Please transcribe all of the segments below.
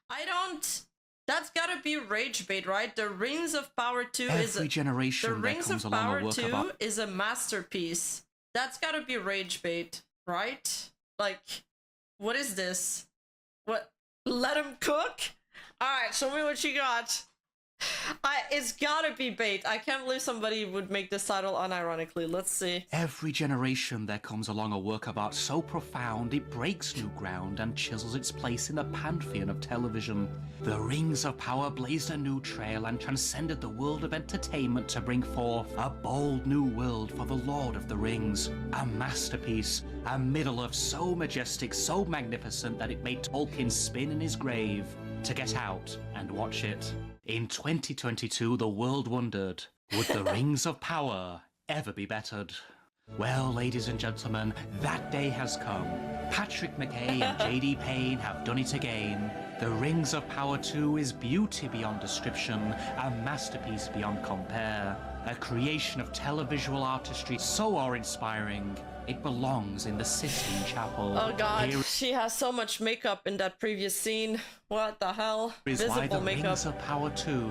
I don't. That's gotta be rage bait, right? The Rings of Power 2 Every generation the there Rings comes of along Power a work 2 of is a masterpiece. That's gotta be rage bait, right? Like, what is this? What? Let him cook? Alright, show me what you got. It's gotta be bait. I can't believe somebody would make this title unironically. Let's see. Every generation there comes along a work of art so profound it breaks new ground and chisels its place in the pantheon of television. The Rings of Power blazed a new trail and transcended the world of entertainment to bring forth a bold new world for the Lord of the Rings. A masterpiece, a middle earth so majestic, so magnificent that it made Tolkien spin in his grave. To get out and watch it. In 2022, the world wondered, would the Rings of Power ever be bettered? Well, ladies and gentlemen, that day has come. Patrick McKay and J.D. Payne have done it again. The Rings of Power 2 is beauty beyond description, a masterpiece beyond compare, a creation of televisual artistry so awe-inspiring, it belongs in the Sistine Chapel. Oh god, she has so much makeup in that previous scene. What the hell? Is Visible why the makeup. Rings of Power 2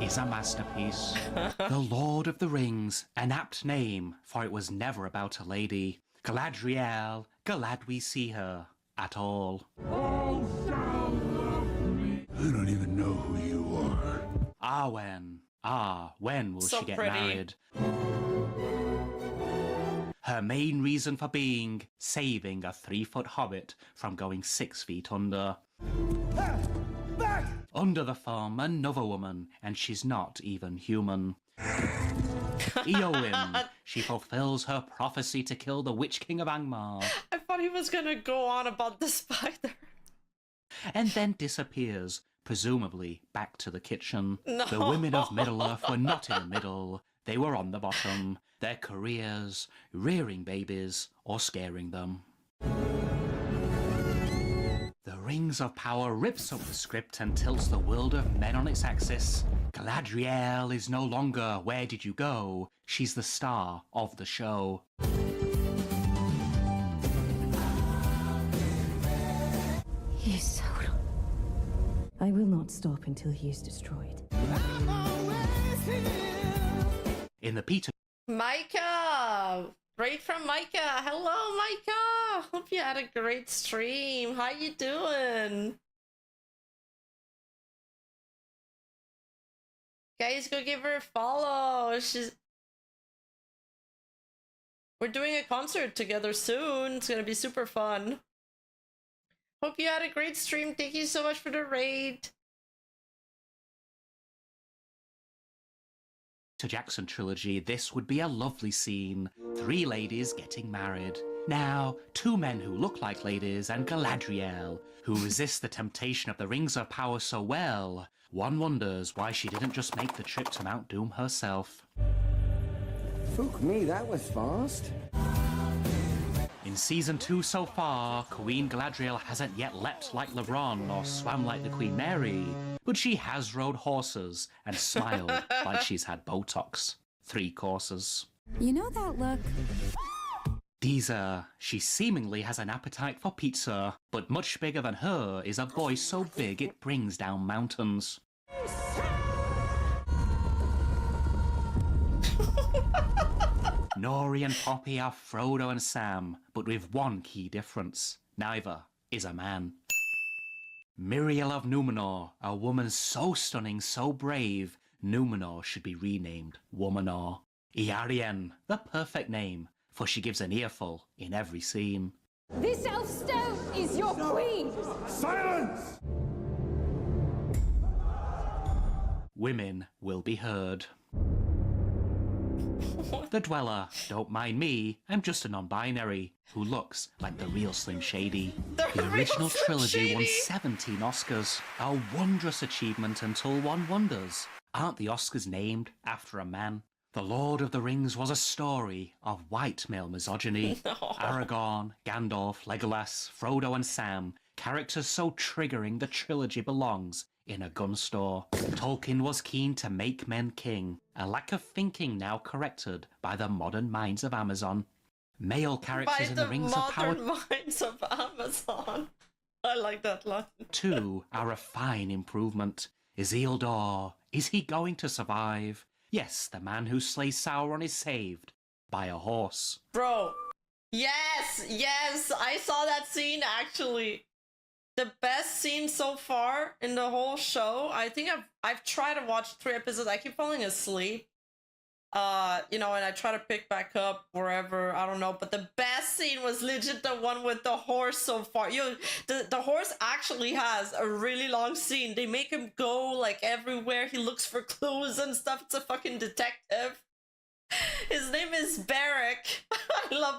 is a masterpiece. The Lord of the Rings, an apt name, for it was never about a lady. Galadriel, glad we see her at all. All shall love me. I don't even know who you are. When will So she get pretty. married? Her main reason for being, saving a 3-foot hobbit from going 6 feet under. Back! Under the thumb, another woman, and she's not even human. Eowyn, she fulfills her prophecy to kill the Witch King of Angmar. I thought he was gonna go on about the spider. And then disappears, presumably back to the kitchen. No. The women of Middle-earth were not in the middle, they were on the bottom. Their careers, rearing babies, or scaring them. The Rings of Power rips up the script and tilts the world of men on its axis. Galadriel is no longer where did you go, she's the star of the show. Sauron. I will not stop until he is destroyed. In the Peter Micah! Great from Micah! Hello, Micah! Hope you had a great stream. How you doing? Guys, go give her a follow. We're doing a concert together soon. It's gonna be super fun. Hope you had a great stream. Thank you so much for the raid. Jackson trilogy, this would be a lovely scene. 3 ladies getting married. Now, 2 men who look like ladies and Galadriel, who resist the temptation of the Rings of Power so well. One wonders why she didn't just make the trip to Mount Doom herself. Fuck me, that was fast. In Season 2 so far, Queen Galadriel hasn't yet leapt like LeBron or swam like the Queen Mary, but she has rode horses and smiled like she's had Botox. 3 courses. You know that look? She seemingly has an appetite for pizza, but much bigger than her is a voice so big it brings down mountains. Nori and Poppy are Frodo and Sam, but with one key difference. Neither is a man. Miriel of Numenor, a woman so stunning, so brave, Numenor should be renamed Womanor. Iarien, the perfect name, for she gives an earful in every scene. This elf stone is your queen! Silence! Women will be heard. The Dweller, don't mind me, I'm just a non-binary, who looks like the real Slim Shady. The original trilogy won 17 Oscars, a wondrous achievement until one wonders, aren't the Oscars named after a man? The Lord of the Rings was a story of white male misogyny. No. Aragorn, Gandalf, Legolas, Frodo and Sam, characters so triggering the trilogy belongs in a gun store. Tolkien was keen to make men king, a lack of thinking now corrected by the modern minds of Amazon. Male characters in the Rings of Power... By the modern minds of Amazon. I like that line. Two are a fine improvement. Isildur, is he going to survive? Yes, the man who slays Sauron is saved by a horse. Bro, yes, I saw that scene actually. The best scene so far in the whole show. I think I've tried to watch 3 episodes. I keep falling asleep. You know, and I try to pick back up wherever, I don't know, but the best scene was legit the one with the horse so far. The horse actually has a really long scene. They make him go like everywhere. He looks for clues and stuff. It's a fucking detective. His name is Barrack. I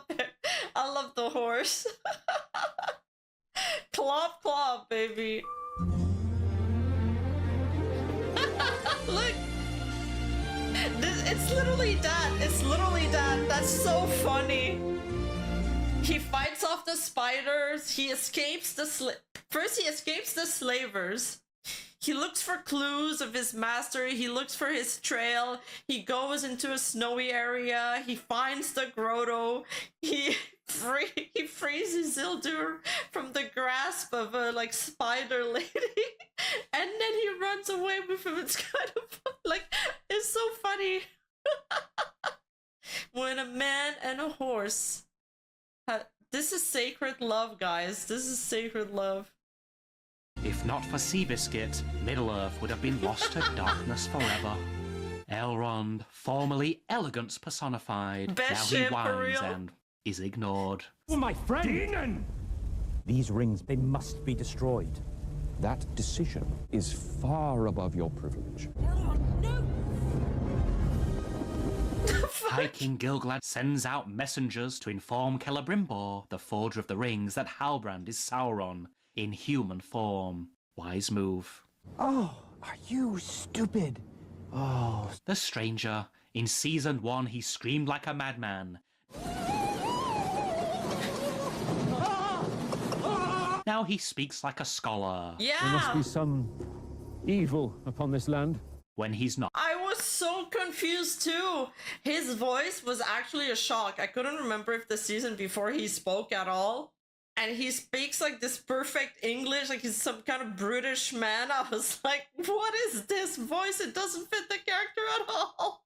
love the horse. Clop clop, baby. Look. It's literally that. It's literally that. That's so funny. He fights off the spiders. He escapes the First he escapes the slavers. He looks for clues of his master. He looks for his trail. He goes into a snowy area. He finds the grotto. He frees Isildur from the grasp of a like spider lady, and then he runs away with him. It's kind of like, it's so funny. When a man and a horse this is sacred love, guys. This is sacred love. If not for Seabiscuit, Middle-earth would have been lost to darkness forever. Elrond, formerly elegance personified, Best now he shit, for whines real. and is ignored. Oh, my friend! Demon! These rings, they must be destroyed. That decision is far above your privilege. High King Gilgalad sends out messengers to inform Celebrimbor, the forger of the rings, that Halbrand is Sauron in human form. Wise move. Oh, are you stupid? Oh, The stranger. In season 1, he screamed like a madman. Now he speaks like a scholar. there must Yeah. be some evil upon this land. When he's not. I was so confused too. His voice was actually a shock. I couldn't remember if the season before he spoke at all. And he speaks like this perfect English, like he's some kind of British man. I was like, what is this voice? It doesn't fit the character at all.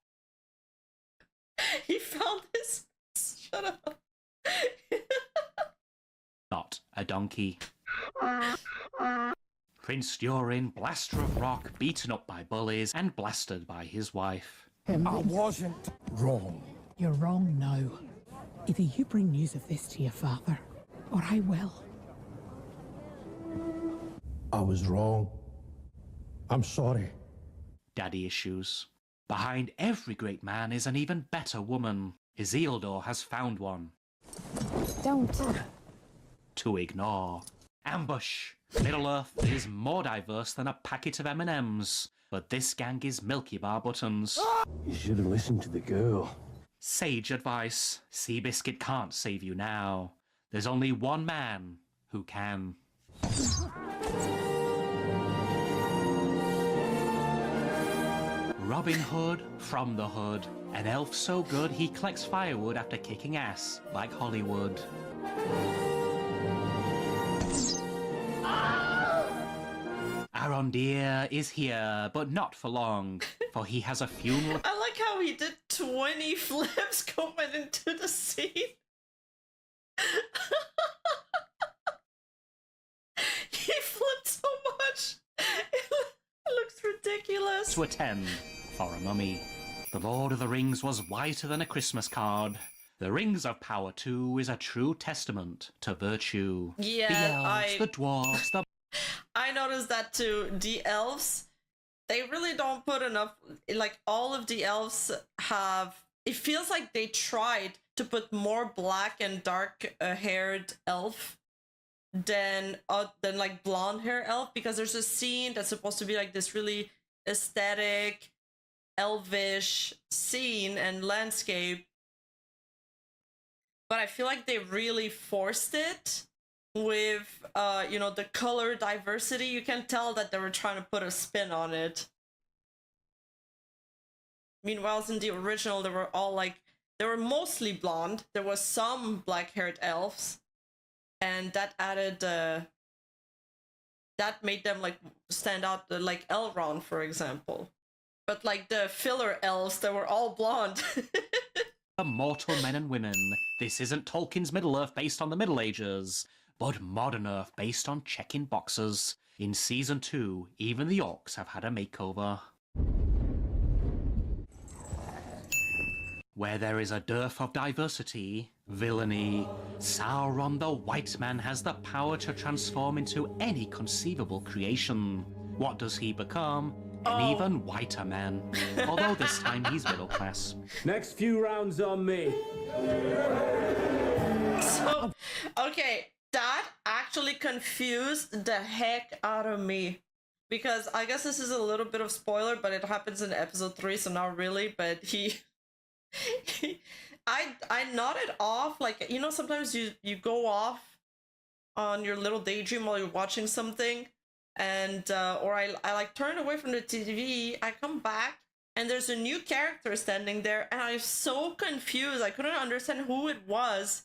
He found this. Shut up. Not a donkey. Prince Durin, blaster of rock, beaten up by bullies and blasted by his wife. I wasn't wrong. You're wrong now. Either you bring news of this to your father, or I will. I was wrong. I'm sorry. Daddy issues. Behind every great man is an even better woman. Isildur has found one. Don't. To ignore. Ambush. Middle-earth is more diverse than a packet of M&Ms, but this gang is Milky Bar buttons. You should have listened to the girl. Sage advice. Seabiscuit can't save you now. There's only one man who can. Robin Hood from the Hood. An elf so good he collects firewood after kicking ass like Hollywood. Arondir is here, but not for long, for he has a funeral. I like how he did 20 flips going into the scene. He flipped so much. It looks ridiculous. To attend for a mummy. The Lord of the Rings was whiter than a Christmas card. The Rings of Power 2 is a true testament to virtue. Yeah, the elves, the dwarves, the... I noticed that too. The elves, they really don't put enough, like all of the elves have, it feels like they tried to put more black and dark haired elf than like blonde hair elf, because there's a scene that's supposed to be like this really aesthetic, elvish scene and landscape. But I feel like they really forced it with, you know, the color diversity. You can tell that they were trying to put a spin on it. Meanwhile, in the original, they were all like, they were mostly blonde. There was some black-haired elves, and that added that made them like stand out, like Elrond, for example. But like the filler elves, they were all blonde. Mortal men and women. This isn't Tolkien's Middle-earth based on the Middle Ages, but modern Earth based on checking boxes. In Season 2, even the orcs have had a makeover. Where there is a dearth of diversity, villainy, Sauron the White Man has the power to transform into any conceivable creation. What does he become? An even whiter man. Although this time he's middle class. Next few rounds on me. So, okay, that actually confused the heck out of me. Because I guess this is a little bit of spoiler, but it happens in episode 3, so not really, but I nodded off, like, you know, sometimes you go off on your little daydream while you're watching something, and or I like turn away from the TV, I come back, and there's a new character standing there, and I was so confused, I couldn't understand who it was.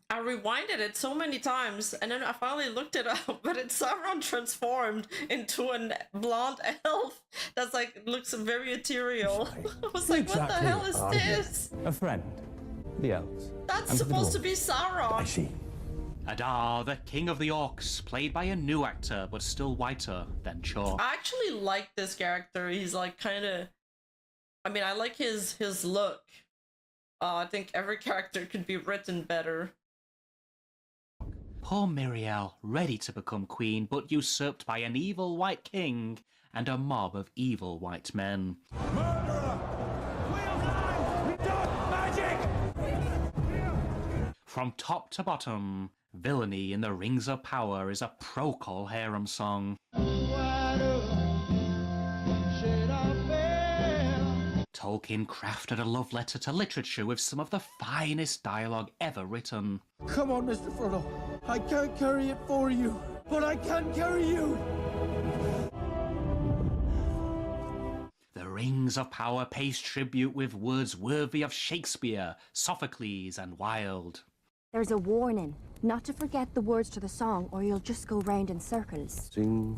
I rewinded it so many times, and then I finally looked it up, but it's Sauron transformed into a blonde elf that's like, looks very ethereal. I was like, what the hell is this? A friend. The elves. That's supposed to be Sauron. I see. Adar, the king of the orcs, played by a new actor, but still whiter than chalk. I actually like this character. He's like kind of, I mean, I like his look. I think every character could be written better. Poor Miriel, ready to become queen, but usurped by an evil white king and a mob of evil white men. Murderer! Wheels line! Dark magic! From top to bottom, villainy in the Rings of Power is a Procol harem song. Tolkien crafted a love letter to literature with some of the finest dialogue ever written. Come on, Mr. Frodo. I can't carry it for you, but I can carry you! The Rings of Power pays tribute with words worthy of Shakespeare, Sophocles, and Wilde. There's a warning, not to forget the words to the song, or you'll just go round in circles. Sing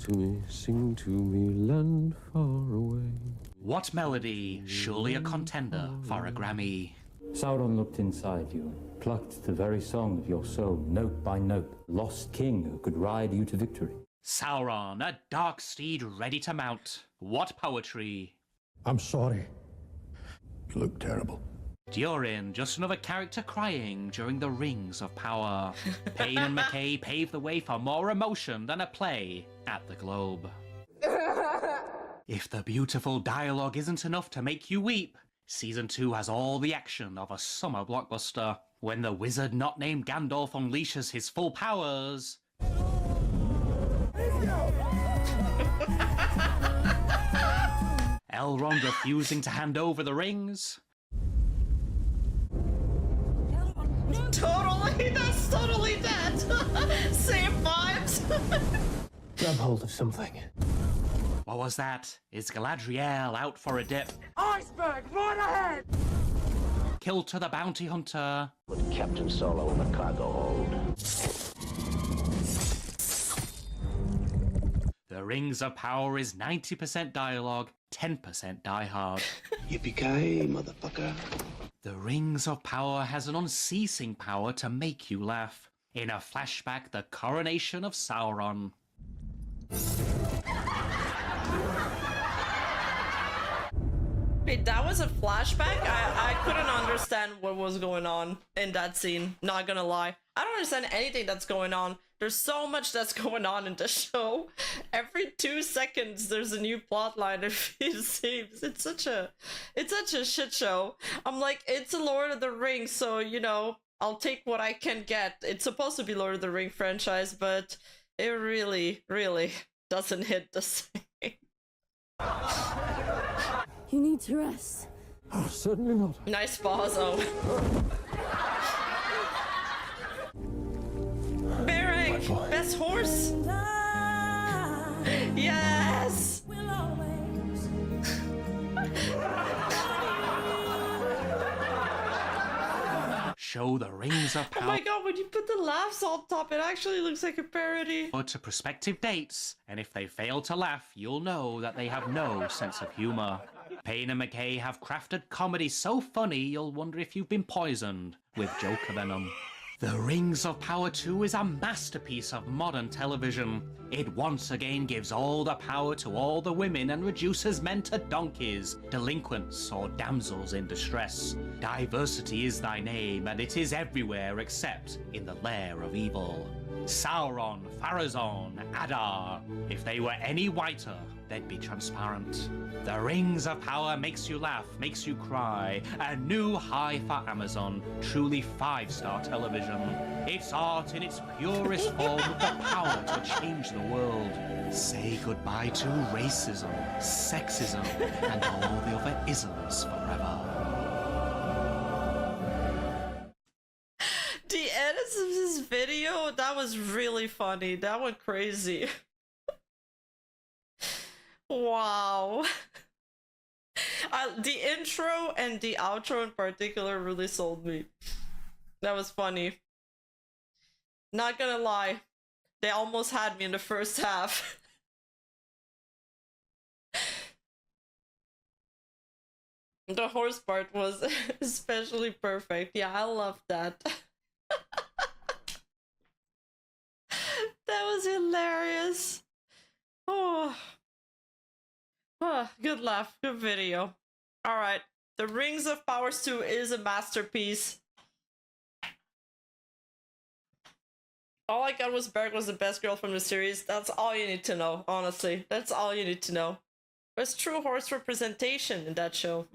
to me, land far away. What melody? Surely a contender for a Grammy. Sauron looked inside you, plucked the very song of your soul, note by note. Lost king who could ride you to victory. Sauron, a dark steed ready to mount. What poetry? I'm sorry. You look terrible. Durin, just another character crying during the Rings of Power. Payne and McKay paved the way for more emotion than a play at the Globe. If the beautiful dialogue isn't enough to make you weep, Season 2 has all the action of a summer blockbuster. When the wizard not named Gandalf unleashes his full powers... Elrond refusing to hand over the rings... Totally, that's totally that. Same vibes. Grab hold of something. What was that? Is Galadriel out for a dip? Iceberg, right ahead! Killed to the bounty hunter. With Captain Solo in the cargo hold. The Rings of Power is 90% dialogue, 10% diehard. Yippee-ki-yay, motherfucker. The Rings of Power has an unceasing power to make you laugh. In a flashback, the coronation of Sauron. Wait, that was a flashback? I couldn't understand what was going on in that scene, not gonna lie. I don't understand anything that's going on. There's so much that's going on in the show. Every 2 seconds there's a new plot line, it seems. It's such a shit show. I'm like, it's a Lord of the Rings, so you know, I'll take what I can get. It's supposed to be Lord of the Rings franchise, but it really, really doesn't hit the same. You need to rest. Oh, certainly not. Nice pause, oh. Beric, best horse. Yes. show the rings of Oh power my god, when you put the laughs on top, it actually looks like a parody. to prospective dates, and if they fail to laugh, you'll know that they have no sense of humor. Payne and McKay have crafted comedy so funny you'll wonder if you've been poisoned with Joker venom. The Rings of Power 2 is a masterpiece of modern television. It once again gives all the power to all the women and reduces men to donkeys, delinquents, or damsels in distress. Diversity is thy name, and it is everywhere except in the lair of evil. Sauron, Pharazôn, Adar. If they were any whiter, they'd be transparent. The Rings of Power makes you laugh, makes you cry. A new high for Amazon. Truly 5-star television. It's art in its purest form with the power to change the world. Say goodbye to racism, sexism, and all the other isms forever. The edits of this video, that was really funny. That went crazy. Wow. The intro and the outro in particular really sold me. That was funny. Not gonna lie, they almost had me in the first half. The horse part was especially perfect. Yeah, I love that. That was hilarious. Oh. Oh, good laugh, good video. Alright, The Rings of Power 2 is a masterpiece. All I got was Berg was the best girl from the series. That's all you need to know, honestly. That's all you need to know. There's true horse representation in that show.